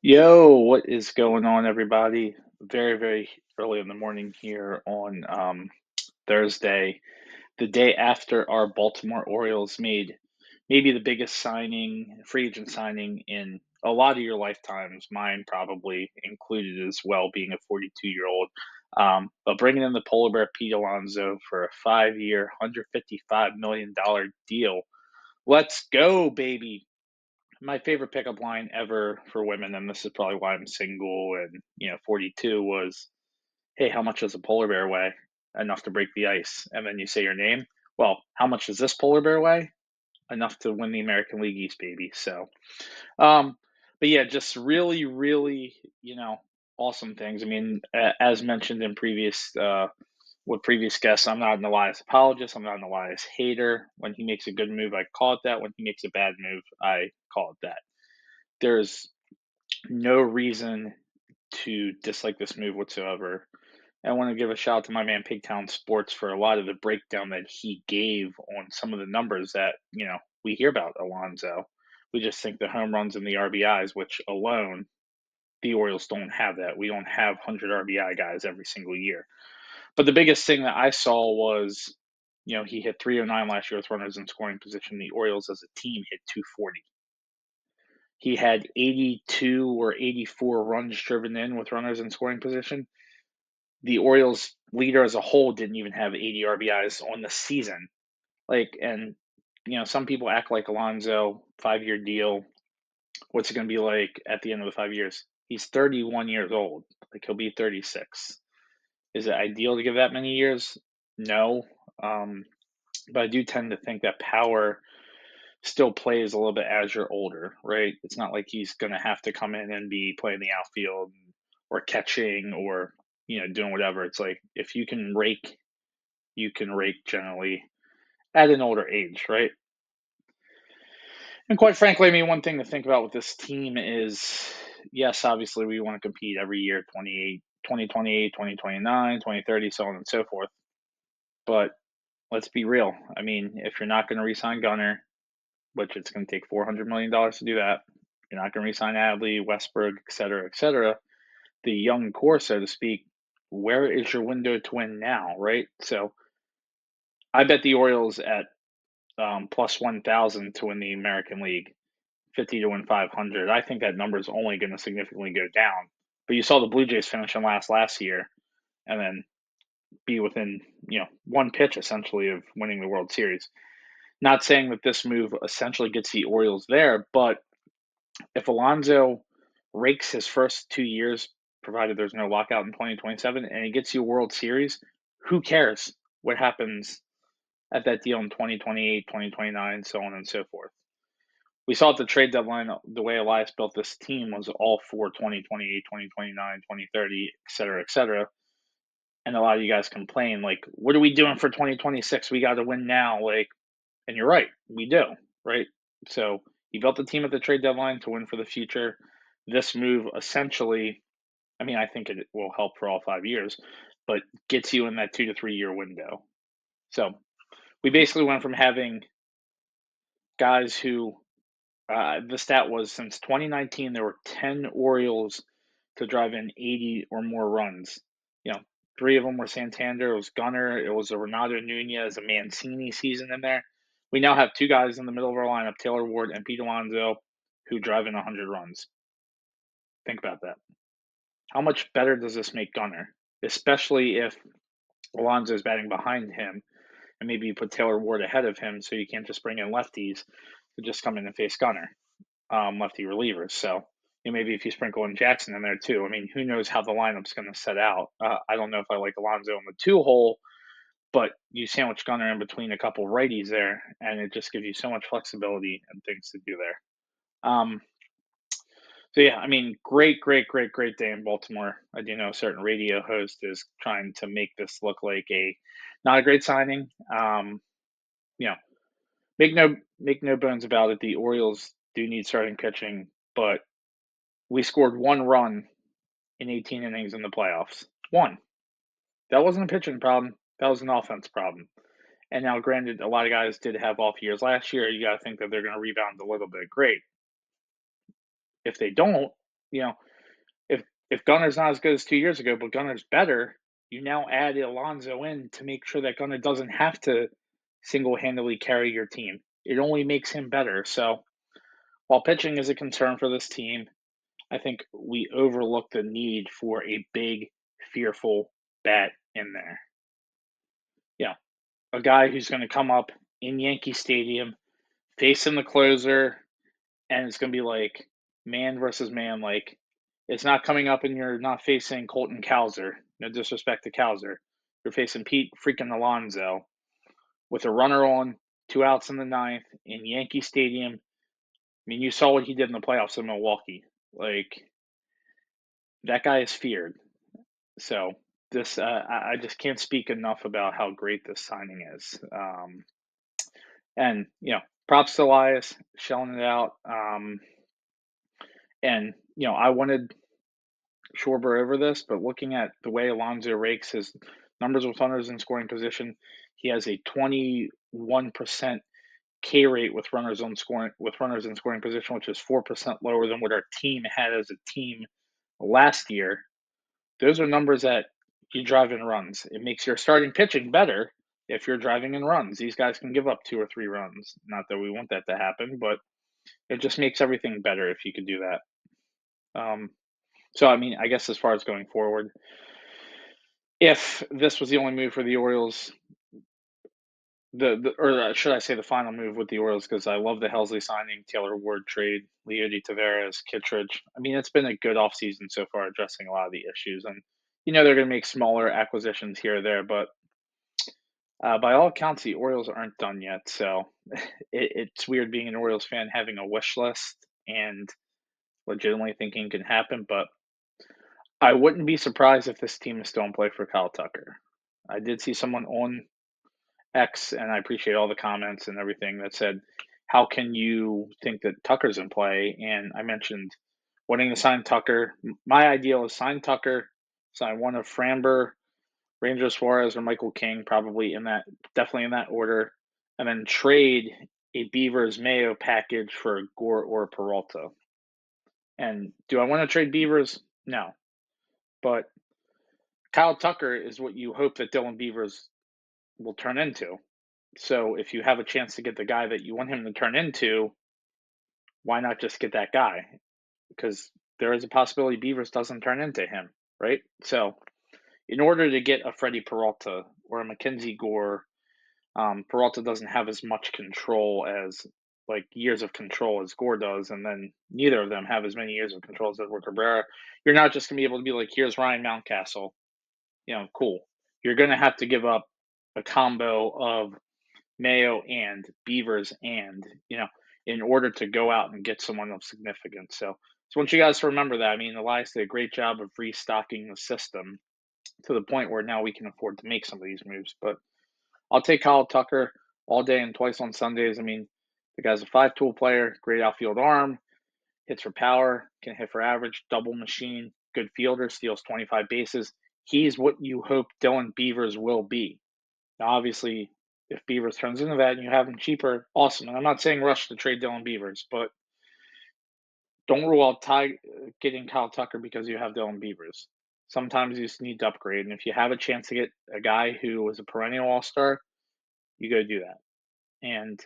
Yo, what is going on, everybody? Very, very early in the morning here on Thursday, the day after our Baltimore Orioles made maybe the biggest signing, free agent signing in a lot of your lifetimes, mine probably included as well, being a 42-year-old. But bringing in the polar bear Pete Alonso for a 5-year, $155 million deal. Let's go, baby. My favorite pickup line ever for women, and this is probably why I'm single and 42, was, "Hey, how much does a polar bear weigh? Enough to break the ice." And then you say your name. Well, how much does this polar bear weigh? Enough to win the American League East, baby. So, um, but yeah, just really, really, awesome things. I mean, as mentioned in previous with previous guests, I'm not an Elias apologist. I'm not an Elias hater. When he makes a good move, I call it that. When he makes a bad move, I call it that. There's no reason to dislike this move whatsoever. I want to give a shout out to my man Pigtown Sports for a lot of the breakdown that he gave on some of the numbers that, we hear about Alonzo. We just think the home runs and the RBIs, which alone, the Orioles don't have that. We don't have 100 RBI guys every single year. But the biggest thing that I saw was, he hit 309 last year with runners in scoring position. The Orioles as a team hit 240. He had 82 or 84 runs driven in with runners in scoring position. The Orioles leader as a whole didn't even have 80 RBIs on the season. And some people act like Alonzo, 5-year deal. What's it going to be like at the end of the 5 years? He's 31 years old. Like, he'll be 36. Is it ideal to give that many years? No. But I do tend to think that power still plays a little bit as you're older, right? It's not like he's going to have to come in and be playing the outfield or catching or, doing whatever. It's like if you can rake generally at an older age, right? And quite frankly, I mean, one thing to think about with this team is, yes, obviously we want to compete every year, 2028, 2029, 2030, so on and so forth. But let's be real. I mean, if you're not going to re-sign Gunner, which it's going to take $400 million to do that, you're not going to re-sign Adley, Westberg, et cetera, et cetera. The young core, so to speak, where is your window to win now, right? So I bet the Orioles at plus 1,000 to win the American League, 50 to win 500. I think that number is only going to significantly go down. But you saw the Blue Jays finish in last year and then be within, one pitch essentially of winning the World Series. Not saying that this move essentially gets the Orioles there, but if Alonso rakes his first 2 years, provided there's no lockout in 2027, and he gets you a World Series, who cares what happens at that deal in 2028, 2029, so on and so forth. We saw at the trade deadline the way Elias built this team was all for 2028, 2029, 2030, et cetera, et cetera. And a lot of you guys complain, like, what are we doing for 2026? We got to win now. Like, and you're right, we do, right? So he built the team at the trade deadline to win for the future. This move essentially, I mean, I think it will help for all 5 years, but gets you in that 2 to 3 year window. So we basically went from having guys who the stat was since 2019 there were 10 Orioles to drive in 80 or more runs. You know, three of them were Santander, it was Gunner, it was a Renato Nunez, a Mancini season in there. We now have two guys in the middle of our lineup, Taylor Ward and Pete Alonso, who drive in 100 runs. Think about that. How much better does this make Gunner? Especially if Alonso is batting behind him, and maybe you put Taylor Ward ahead of him, so you can't just bring in lefties to just come in and face Gunner, lefty relievers. So maybe if you sprinkle in Jackson in there too. I mean, who knows how the lineup's going to set out? I don't know if I like Alonso in the 2 hole, but you sandwich Gunner in between a couple righties there, and it just gives you so much flexibility and things to do there. So yeah, I mean, great, great, great, great day in Baltimore. I do know a certain radio host is trying to make this look like a not a great signing. You know, make no bones about it. The Orioles do need starting pitching, but we scored 1 run in 18 innings in the playoffs. One. That wasn't a pitching problem. That was an offense problem. And now, granted, a lot of guys did have off years last year. You got to think that they're going to rebound a little bit. Great. If they don't, you know, if Gunner's not as good as 2 years ago, but Gunner's better, you now add Alonso in to make sure that Gunner doesn't have to single-handedly carry your team. It only makes him better. So while pitching is a concern for this team, I think we overlook the need for a big, fearful bat in there. Yeah, a guy who's going to come up in Yankee Stadium, facing the closer, and it's going to be like man versus man. Like, it's not coming up and you're not facing Colton Cowser. No disrespect to Cowser. You're facing Pete freaking Alonso with a runner on, 2 outs in the ninth in Yankee Stadium. I mean, you saw what he did in the playoffs in Milwaukee. Like, that guy is feared. So this, I just can't speak enough about how great this signing is. And props to Elias shelling it out. And I wanted Schwarber over this, but looking at the way Alonso rakes his numbers with runners in scoring position, he has a 21% K rate with runners in scoring position, which is 4% lower than what our team had as a team last year. Those are numbers that you drive in runs. It makes your starting pitching better if you're driving in runs. These guys can give up 2 or 3 runs. Not that we want that to happen, but it just makes everything better if you could do that. So, I mean, I guess as far as going forward, if this was the only move for the Orioles, or should I say the final move with the Orioles, because I love the Helsley signing, Taylor Ward trade, Leody Taveras, Kittredge. I mean, it's been a good offseason so far, addressing a lot of the issues. And, they're going to make smaller acquisitions here or there, but by all accounts, the Orioles aren't done yet. So it's weird being an Orioles fan, having a wish list and legitimately thinking it can happen, but I wouldn't be surprised if this team is still in play for Kyle Tucker. I did see someone on X, and I appreciate all the comments and everything that said, how can you think that Tucker's in play? And I mentioned wanting to sign Tucker. My ideal is sign Tucker, sign one of Framber, Ranger Suarez, or Michael King, definitely in that order, and then trade a Beavers Mayo package for Gore or Peralta. And do I want to trade Beavers? No. But Kyle Tucker is what you hope that Dylan Beavers will turn into. So if you have a chance to get the guy that you want him to turn into, why not just get that guy? Because there is a possibility Beavers doesn't turn into him, right? So in order to get a Freddie Peralta or a Mackenzie Gore, Peralta doesn't have as much control as years of control as Gore does, and then neither of them have as many years of control as Edward Cabrera. You're not just gonna be able to be like, here's Ryan Mountcastle, cool. You're gonna have to give up a combo of Mayo and Beavers and, in order to go out and get someone of significance. So I want you guys to remember that. I mean, Elias did a great job of restocking the system to the point where now we can afford to make some of these moves. But I'll take Kyle Tucker all day and twice on Sundays. I mean, the guy's a 5-tool player, great outfield arm, hits for power, can hit for average, double machine, good fielder, steals 25 bases. He's what you hope Dylan Beavers will be. Now, obviously, if Beavers turns into that and you have him cheaper, awesome. And I'm not saying rush to trade Dylan Beavers, but don't rule out getting Kyle Tucker because you have Dylan Beavers. Sometimes you just need to upgrade. And if you have a chance to get a guy who is a perennial all-star, you go do that. And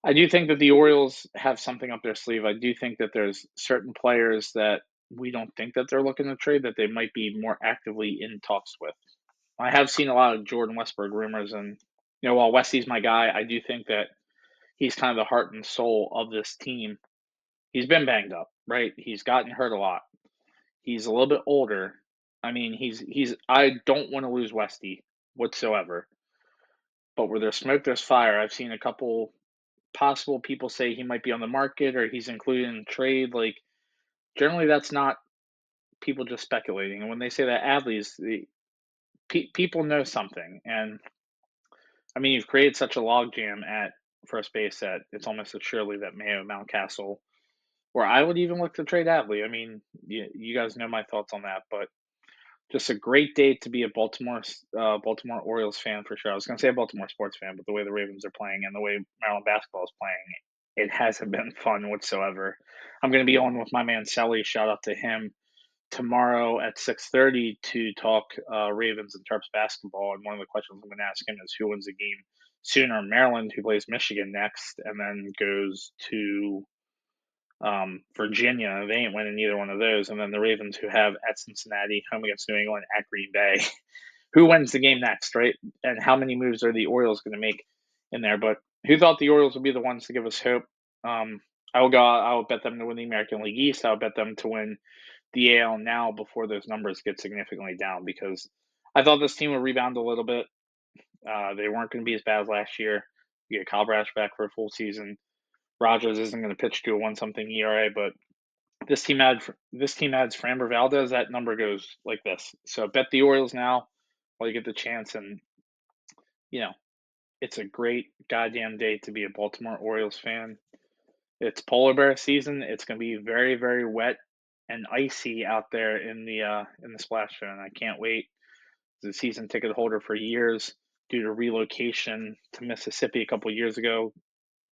I do think that the Orioles have something up their sleeve. I do think that there's certain players that we don't think that they're looking to trade that they might be more actively in talks with. I have seen a lot of Jordan Westburg rumors, and while Westy's my guy, I do think that he's kind of the heart and soul of this team. He's been banged up, right? He's gotten hurt a lot. He's a little bit older. I mean, he's. I don't want to lose Westy whatsoever. But where there's smoke, there's fire. I've seen a couple possible people say he might be on the market or he's included in trade. Like, generally, that's not people just speculating. And when they say that Adley's, people know something. And I mean, you've created such a logjam at first base that it's almost a surely that Mayo, Mountcastle, or I would even look to trade Adley. I mean, you guys know my thoughts on that, but just a great day to be a Baltimore Orioles fan for sure. I was going to say a Baltimore sports fan, but the way the Ravens are playing and the way Maryland basketball is playing, it hasn't been fun whatsoever. I'm going to be on with my man Selly. Shout out to him tomorrow at 6:30 to talk Ravens and Terps basketball. And one of the questions I'm going to ask him is who wins the game sooner: Maryland, who plays Michigan next, and then goes to Virginia. They ain't winning either one of those. And then the Ravens, who have at Cincinnati, home against New England, at Green Bay. Who wins the game next, right? And how many moves are the Orioles going to make in there? But who thought the Orioles would be the ones to give us hope? I will go. I will bet them to win the American League East. I'll bet them to win the AL now before those numbers get significantly down, because I thought this team would rebound a little bit. They weren't going to be as bad as last year. You get Kyle Brash back for a full season. Rogers isn't going to pitch to a 1-something ERA, but this team adds Framber Valdez. That number goes like this. So bet the Orioles now while you get the chance, and you know it's a great goddamn day to be a Baltimore Orioles fan. It's polar bear season. It's going to be very, very wet and icy out there in the splash zone. I can't wait. As a season ticket holder for years, due to relocation to Mississippi a couple of years ago,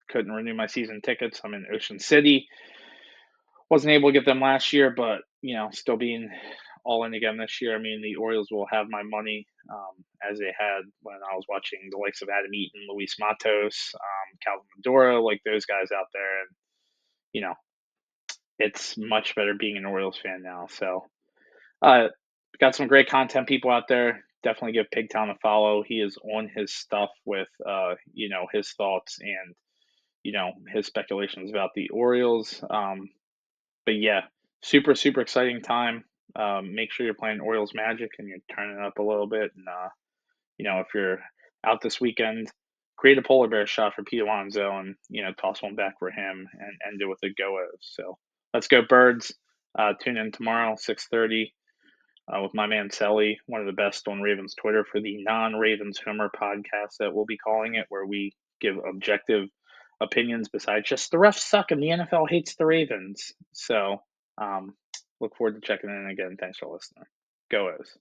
couldn't renew my season tickets. I'm in Ocean City. Wasn't able to get them last year, but still being all in again this year. I mean, the Orioles will have my money, as they had when I was watching the likes of Adam Eaton, Luis Matos, Calvin Medora, like those guys out there, and you know, it's much better being an Orioles fan now. So, got some great content people out there. Definitely give Pigtown a follow. He is on his stuff with, his thoughts and, his speculations about the Orioles. But yeah, super, super exciting time. Make sure you're playing Orioles Magic and you're turning it up a little bit. And, if you're out this weekend, create a polar bear shot for Pete Alonso and, toss one back for him and end it with a go-os. So let's go Birds. Tune in tomorrow, 6:30. With my man Selly, one of the best on Ravens Twitter, for the non-Ravens Homer podcast that we'll be calling it, where we give objective opinions besides just the refs suck and the NFL hates the Ravens. So look forward to checking in again. Thanks for listening. Go O's.